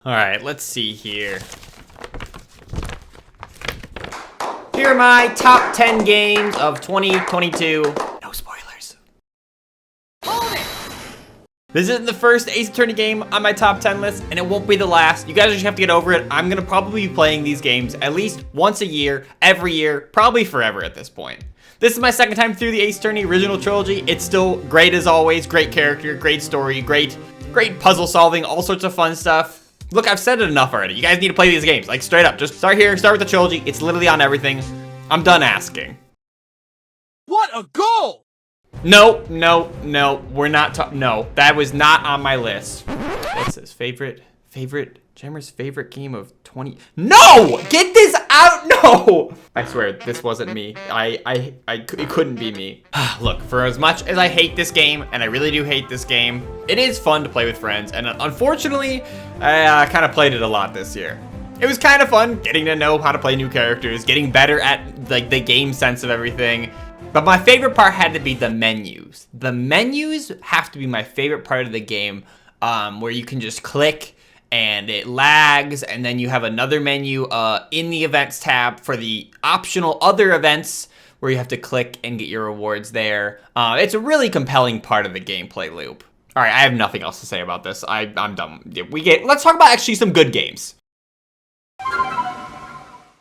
All right, let's see here. Here are my top 10 games of 2022. No spoilers. Hold it! This isn't the first Ace Attorney game on my top 10 list, and it won't be the last. You guys just have to get over it. I'm gonna probably be playing these games at least once a year, every year, probably forever at this point. This is my second time through the Ace Attorney original trilogy. It's still great as always. Great character, great story, great puzzle solving, all sorts of fun stuff. Look, I've said it enough already. You guys need to play these games, like straight up. Just start here, start with the trilogy. It's literally on everything. I'm done asking. What a goal! No, we're not no, that was not on my list. What's this, favorite, Jammer's favorite game of 20, no! Get this out, no! I swear, this wasn't me. It couldn't be me. Look, for as much as I hate this game, and I really do hate this game, it is fun to play with friends, and unfortunately, I kind of played it a lot this year. It was kind of fun getting to know how to play new characters, getting better at like the game sense of everything. But my favorite part had to be the menus. The menus have to be my favorite part of the game, where you can just click and it lags, and then you have another menu in the events tab for the optional other events where you have to click and get your rewards there. It's a really compelling part of the gameplay loop. All right, I have nothing else to say about this. I'm done. Let's talk about actually some good games.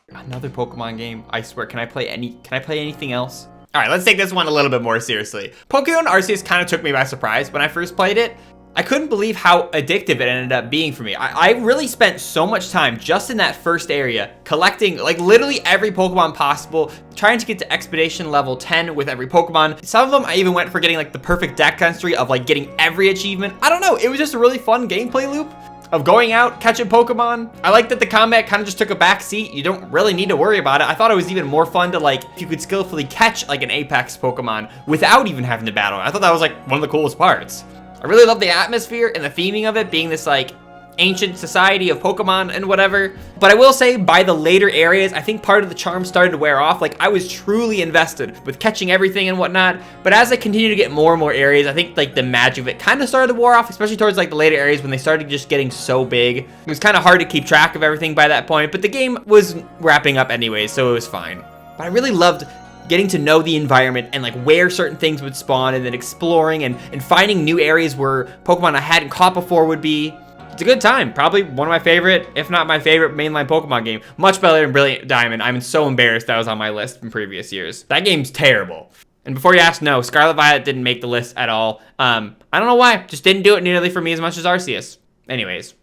Another Pokemon game. I swear, can I play anything else? All right, let's take this one a little bit more seriously. Pokemon Arceus kind of took me by surprise when I first played it. I couldn't believe how addictive it ended up being for me. I really spent so much time just in that first area, collecting like literally every Pokemon possible, trying to get to Expedition level 10 with every Pokemon. Some of them I even went for getting like the perfect deck entry of like getting every achievement. I don't know, it was just a really fun gameplay loop of going out, catching Pokemon. I like that the combat kind of just took a back seat. You don't really need to worry about it. I thought it was even more fun to like, if you could skillfully catch like an Apex Pokemon without even having to battle. I thought that was like one of the coolest parts. I really love the atmosphere and the theming of it being this like ancient society of Pokemon and whatever. But I will say by the later areas, I think part of the charm started to wear off. Like I was truly invested with catching everything and whatnot. But as I continued to get more and more areas, I think like the magic of it kind of started to wear off, especially towards like the later areas when they started just getting so big. It was kind of hard to keep track of everything by that point, but the game was wrapping up anyways, so it was fine. But I really loved getting to know the environment and like where certain things would spawn, and then exploring and finding new areas where Pokemon I hadn't caught before would be. It's a good time. Probably one of my favorite, if not my favorite mainline Pokemon game. Much better than Brilliant Diamond. I'm so embarrassed that was on my list from previous years. That game's terrible. And before you ask, no, Scarlet Violet didn't make the list at all. I don't know why. Just didn't do it nearly for me as much as Arceus. Anyways.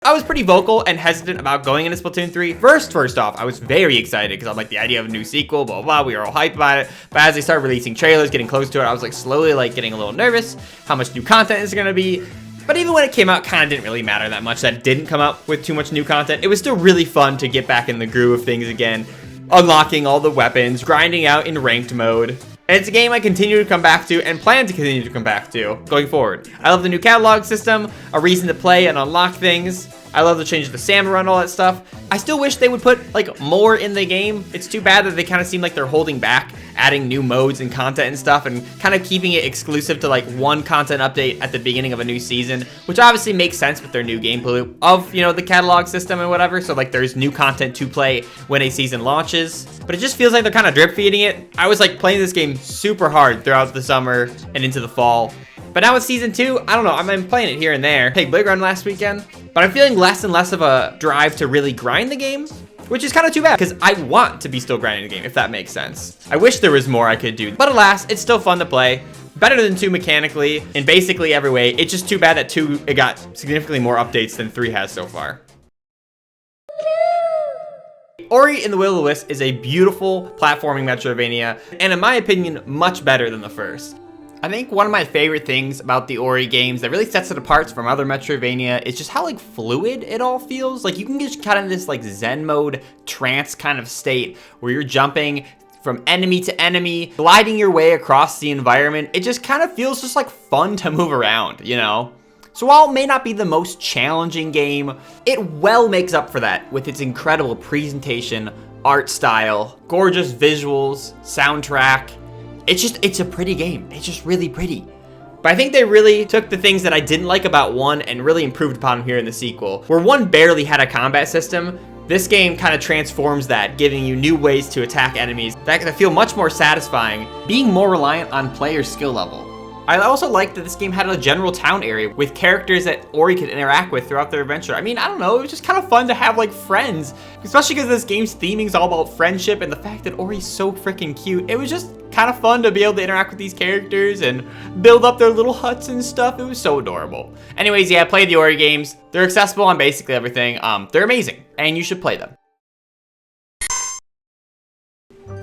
I was pretty vocal and hesitant about going into Splatoon 3. First off, I was very excited because I'm like the idea of a new sequel, blah, blah, blah. We were all hyped about it. But as they started releasing trailers, getting close to it, I was like slowly like getting a little nervous. How much new content is gonna be? But even when it came out, kind of didn't really matter that much that it didn't come out with too much new content. It was still really fun to get back in the groove of things again, unlocking all the weapons, grinding out in ranked mode. And it's a game I continue to come back to and plan to continue to come back to going forward. I love the new catalog system, a reason to play and unlock things. I love the change of the salmon run, all that stuff. I still wish they would put like more in the game. It's too bad that they kind of seem like they're holding back, adding new modes and content and stuff, and kind of keeping it exclusive to like one content update at the beginning of a new season, which obviously makes sense with their new gameplay loop of, you know, the catalog system and whatever. So like there's new content to play when a season launches, but it just feels like they're kind of drip feeding it. I was like playing this game super hard throughout the summer and into the fall. But now with season 2, I don't know, I'm playing it here and there. Hey, Big Run last weekend, but I'm feeling less and less of a drive to really grind the game, which is kind of too bad because I want to be still grinding the game, if that makes sense. I wish there was more I could do, but alas, it's still fun to play. Better than 2 mechanically in basically every way. It's just too bad that 2, it got significantly more updates than 3 has so far. Ori and the Will of the Wisp is a beautiful platforming Metroidvania, and in my opinion, much better than the first. I think one of my favorite things about the Ori games that really sets it apart from other Metroidvania is just how like fluid it all feels. Like you can just kind of this like Zen mode trance kind of state where you're jumping from enemy to enemy, gliding your way across the environment. It just kind of feels just like fun to move around, you know? So while it may not be the most challenging game, it well makes up for that with its incredible presentation, art style, gorgeous visuals, soundtrack. It's a pretty game. It's just really pretty. But I think they really took the things that I didn't like about 1 and really improved upon them here in the sequel. Where 1 barely had a combat system, this game kind of transforms that, giving you new ways to attack enemies that feel much more satisfying, being more reliant on player skill level. I also like that this game had a general town area with characters that Ori could interact with throughout their adventure. I mean, I don't know, it was just kind of fun to have like friends, especially because this game's theming is all about friendship and the fact that Ori's so freaking cute. It was just kind of fun to be able to interact with these characters and build up their little huts and stuff. It was so adorable. Anyways, yeah, play the Ori games. They're accessible on basically everything. They're amazing and you should play them.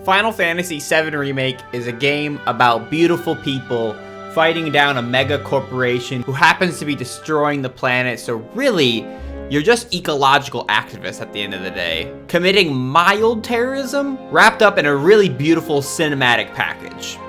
Final Fantasy VII Remake is a game about beautiful people fighting down a mega corporation who happens to be destroying the planet. So really, you're just ecological activists at the end of the day, committing mild terrorism wrapped up in a really beautiful cinematic package.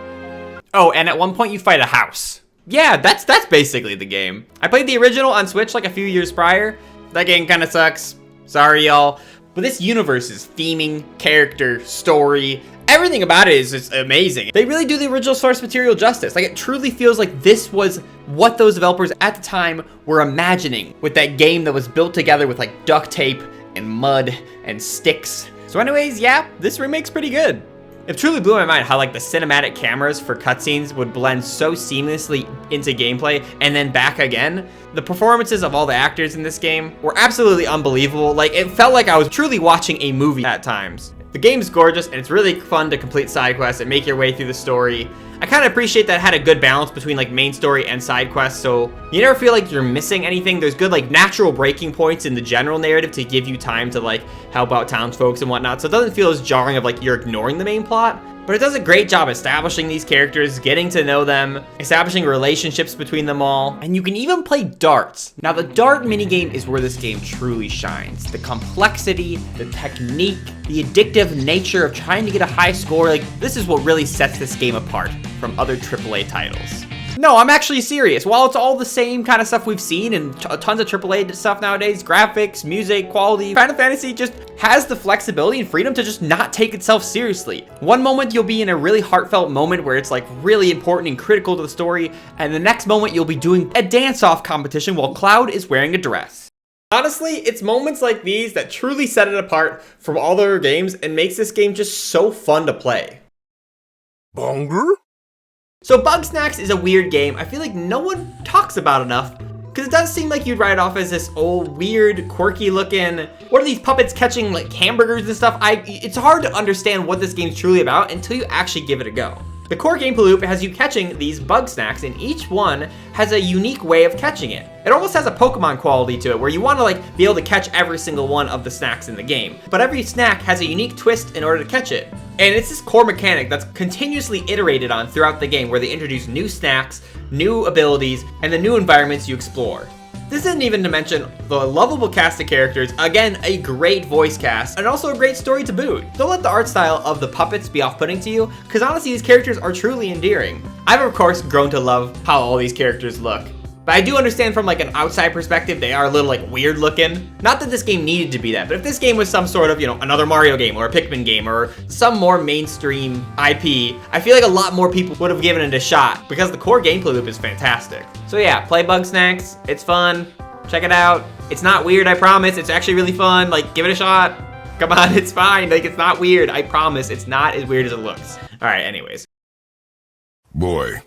Oh, and at one point you fight a house. Yeah, that's basically the game. I played the original on Switch like a few years prior. That game kind of sucks. Sorry, y'all. But this universe's theming, character, story, everything about it is just amazing. They really do the original source material justice. Like, it truly feels like this was what those developers at the time were imagining with that game that was built together with like duct tape and mud and sticks. So anyways, yeah, this remake's pretty good. It truly blew my mind how like the cinematic cameras for cutscenes would blend so seamlessly into gameplay and then back again. The performances of all the actors in this game were absolutely unbelievable. Like, it felt like I was truly watching a movie at times. The game's gorgeous and it's really fun to complete side quests and make your way through the story. I kind of appreciate that it had a good balance between like main story and side quests, so you never feel like you're missing anything. There's good like natural breaking points in the general narrative to give you time to like help out townsfolk and whatnot, so it doesn't feel as jarring of like you're ignoring the main plot. But it does a great job establishing these characters, getting to know them, establishing relationships between them all, and you can even play darts. Now the dart minigame is where this game truly shines. The complexity, the technique, the addictive nature of trying to get a high score, like this is what really sets this game apart from other AAA titles. No, I'm actually serious. While it's all the same kind of stuff we've seen and tons of AAA stuff nowadays, graphics, music, quality, Final Fantasy just has the flexibility and freedom to just not take itself seriously. One moment you'll be in a really heartfelt moment where it's like really important and critical to the story, and the next moment you'll be doing a dance-off competition while Cloud is wearing a dress. Honestly, it's moments like these that truly set it apart from all the other games and makes this game just so fun to play. Bonger? So Bugsnax is a weird game I feel like no one talks about enough, because it does seem like you'd write it off as this old, weird, quirky looking, what are these puppets catching like hamburgers and stuff? It's hard to understand what this game's truly about until you actually give it a go. The core gameplay loop has you catching these Bugsnax, and each one has a unique way of catching it. It almost has a Pokemon quality to it, where you want to like be able to catch every single one of the snacks in the game. But every snack has a unique twist in order to catch it. And it's this core mechanic that's continuously iterated on throughout the game, where they introduce new snacks, new abilities, and the new environments you explore. This isn't even to mention the lovable cast of characters, again, a great voice cast, and also a great story to boot. Don't let the art style of the puppets be off-putting to you, because honestly, these characters are truly endearing. I've of course grown to love how all these characters look. But I do understand from like an outside perspective, they are a little like weird looking. Not that this game needed to be that, but if this game was some sort of, another Mario game or a Pikmin game or some more mainstream IP, I feel like a lot more people would have given it a shot because the core gameplay loop is fantastic. So yeah, play Bugsnax, it's fun, check it out. It's not weird, I promise, it's actually really fun, like give it a shot. Come on, it's fine, like it's not weird, I promise, it's not as weird as it looks. All right, anyways. Boy.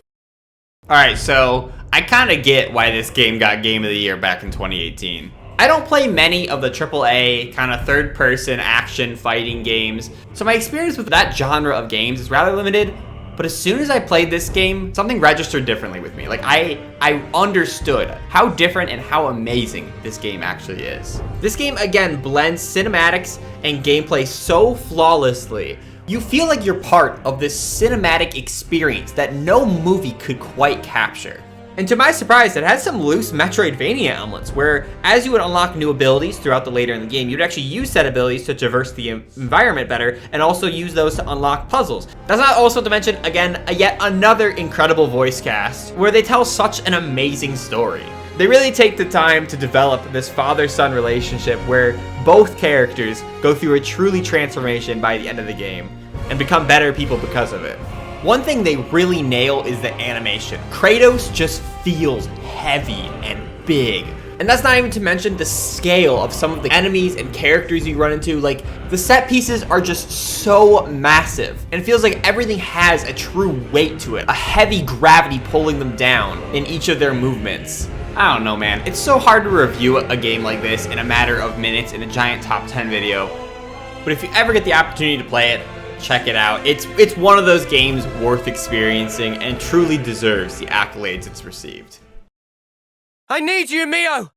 Alright, so I kind of get why this game got Game of the Year back in 2018. I don't play many of the AAA kind of third-person action fighting games, so my experience with that genre of games is rather limited, but as soon as I played this game, something registered differently with me. Like, I understood how different and how amazing this game actually is. This game, again, blends cinematics and gameplay so flawlessly. You feel like you're part of this cinematic experience that no movie could quite capture. And to my surprise, it has some loose Metroidvania elements where as you would unlock new abilities throughout the later in the game, you'd actually use said abilities to traverse the environment better and also use those to unlock puzzles. That's not also to mention, again, yet another incredible voice cast where they tell such an amazing story. They really take the time to develop this father-son relationship where both characters go through a truly transformation by the end of the game and become better people because of it. One thing they really nail is the animation. Kratos just feels heavy and big. And that's not even to mention the scale of some of the enemies and characters you run into. Like, the set pieces are just so massive. And it feels like everything has a true weight to it. A heavy gravity pulling them down in each of their movements. I don't know, man. It's so hard to review a game like this in a matter of minutes in a giant top 10 video. But if you ever get the opportunity to play it, check it out. It's one of those games worth experiencing and truly deserves the accolades it's received. I need you, Mio!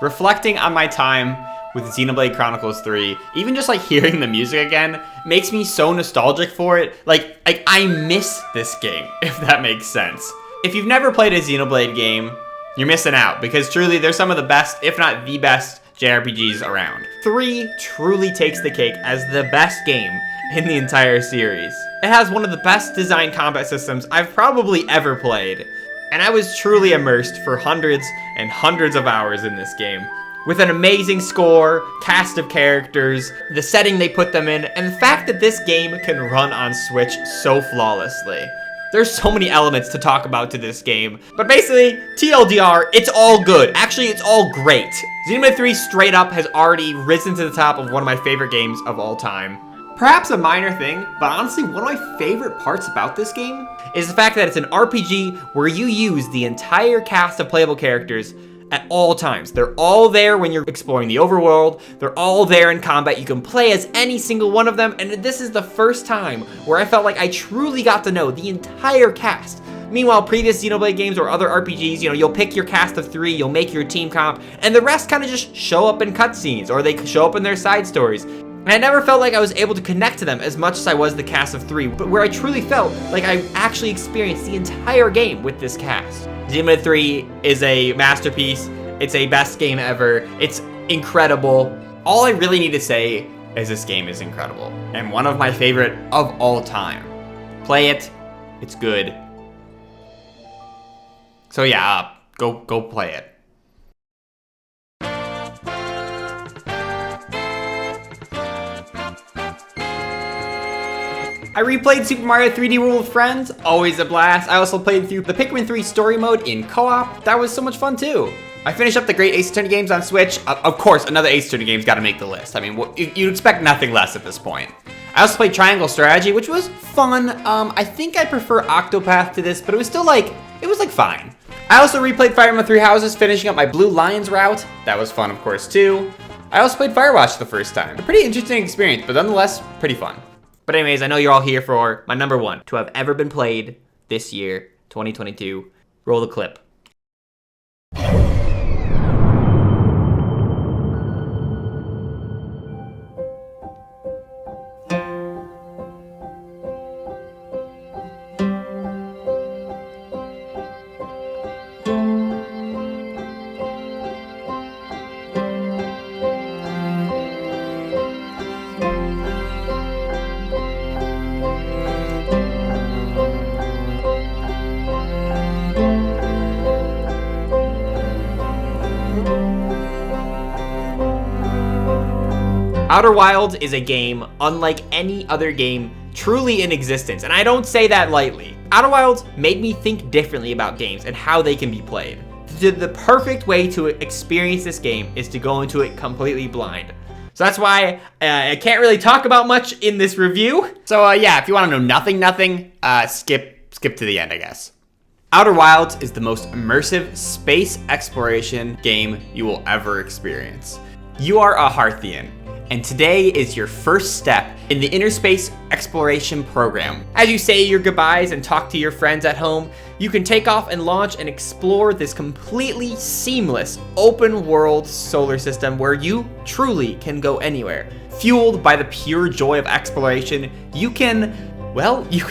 Reflecting on my time with Xenoblade Chronicles 3, even just like hearing the music again, makes me so nostalgic for it. Like I miss this game, if that makes sense. If you've never played a Xenoblade game, you're missing out, because truly they're some of the best, if not the best, JRPGs around. 3 truly takes the cake as the best game in the entire series. It has one of the best designed combat systems I've probably ever played. And I was truly immersed for hundreds and hundreds of hours in this game. With an amazing score, cast of characters, the setting they put them in, and the fact that this game can run on Switch so flawlessly. There's so many elements to talk about to this game, but basically, TLDR, it's all good. Actually, it's all great. Xenoblade 3 straight up has already risen to the top of one of my favorite games of all time. Perhaps a minor thing, but honestly, one of my favorite parts about this game is the fact that it's an RPG where you use the entire cast of playable characters at all times. They're all there when you're exploring the overworld. They're all there in combat. You can play as any single one of them, and this is the first time where I felt like I truly got to know the entire cast. Meanwhile, previous Xenoblade games or other RPGs, you'll pick your cast of 3, you'll make your team comp, and the rest kind of just show up in cutscenes, or they show up in their side stories. And I never felt like I was able to connect to them as much as I was the cast of 3, but where I truly felt like I actually experienced the entire game with this cast. Xenoblade 3 is a masterpiece. It's a best game ever. It's incredible. All I really need to say is this game is incredible and one of my favorite of all time. Play it. It's good. So yeah, go play it. I replayed Super Mario 3D World with friends, always a blast. I also played through the Pikmin 3 story mode in co-op. That was so much fun too. I finished up the great Ace Attorney games on Switch. Of course, another Ace Attorney game's gotta make the list. I mean, you'd expect nothing less at this point. I also played Triangle Strategy, which was fun. I think I prefer Octopath to this, but it was still it was fine. I also replayed Fire Emblem Three Houses, finishing up my Blue Lions route. That was fun, of course, too. I also played Firewatch the first time. A pretty interesting experience, but nonetheless, pretty fun. But anyways, I know you're all here for my number 1 to have ever been played this year, 2022. Roll the clip. Outer Wilds is a game unlike any other game truly in existence, and I don't say that lightly. Outer Wilds made me think differently about games and how they can be played. The perfect way to experience this game is to go into it completely blind. So that's why I can't really talk about much in this review. So yeah, if you want to know nothing, skip to the end, I guess. Outer Wilds is the most immersive space exploration game you will ever experience. You are a Hearthian, and today is your first step in the Inner Space Exploration Program. As you say your goodbyes and talk to your friends at home, you can take off and launch and explore this completely seamless open world solar system where you truly can go anywhere. Fueled by the pure joy of exploration, you can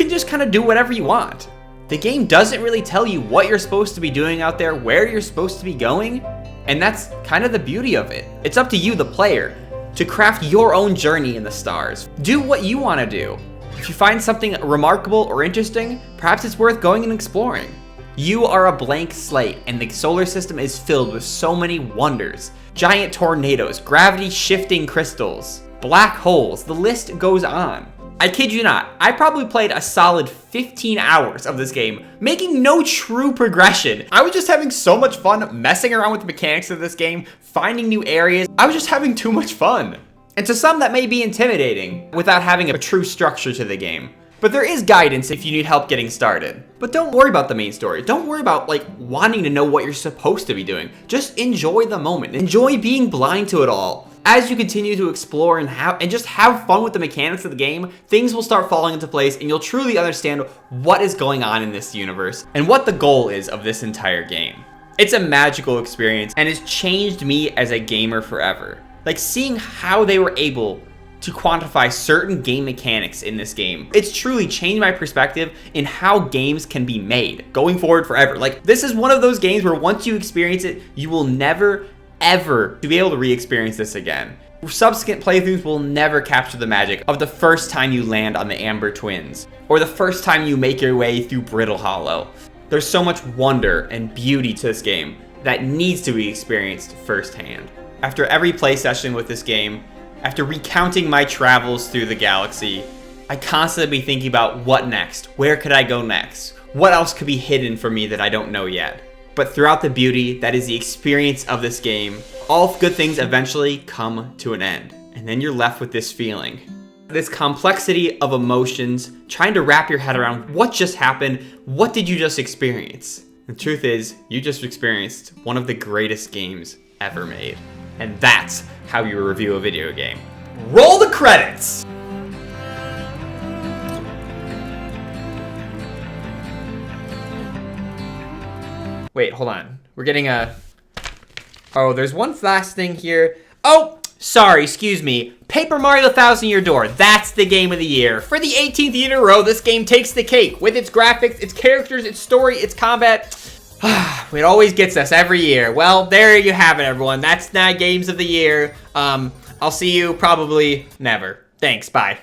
just kind of do whatever you want. The game doesn't really tell you what you're supposed to be doing out there, where you're supposed to be going, and that's kind of the beauty of it. It's up to you, the player, to craft your own journey in the stars. Do what you want to do. If you find something remarkable or interesting, perhaps it's worth going and exploring. You are a blank slate, and the solar system is filled with so many wonders. Giant tornadoes, gravity-shifting crystals, black holes, the list goes on. I kid you not, I probably played a solid 15 hours of this game, making no true progression. I was just having so much fun messing around with the mechanics of this game, finding new areas. I was just having too much fun. And to some that may be intimidating without having a true structure to the game. But there is guidance if you need help getting started. But don't worry about the main story. Don't worry about like wanting to know what you're supposed to be doing. Just enjoy the moment. Enjoy being blind to it all. As you continue to explore and just have fun with the mechanics of the game, things will start falling into place and you'll truly understand what is going on in this universe and what the goal is of this entire game. It's a magical experience and has changed me as a gamer forever. Like seeing how they were able to quantify certain game mechanics in this game. It's truly changed my perspective in how games can be made going forward forever. Like this is one of those games where once you experience it, you will never ever to be able to re-experience this again. Subsequent playthroughs will never capture the magic of the first time you land on the Amber Twins, or the first time you make your way through Brittle Hollow. There's so much wonder and beauty to this game that needs to be experienced firsthand. After every play session with this game, after recounting my travels through the galaxy, I constantly be thinking about what next? Where could I go next? What else could be hidden from me that I don't know yet? But throughout the beauty that is the experience of this game, all good things eventually come to an end. And then you're left with this feeling. This complexity of emotions, trying to wrap your head around what just happened, what did you just experience? The truth is, you just experienced one of the greatest games ever made. And that's how you review a video game. Roll the credits! Wait, hold on. We're getting a... Oh, there's one last thing here. Oh, sorry, excuse me. Paper Mario The Thousand Year Door. That's the game of the year. For the 18th year in a row, this game takes the cake. With its graphics, its characters, its story, its combat. It always gets us every year. Well, there you have it, everyone. That's 9 games of the year. I'll see you probably never. Thanks, bye.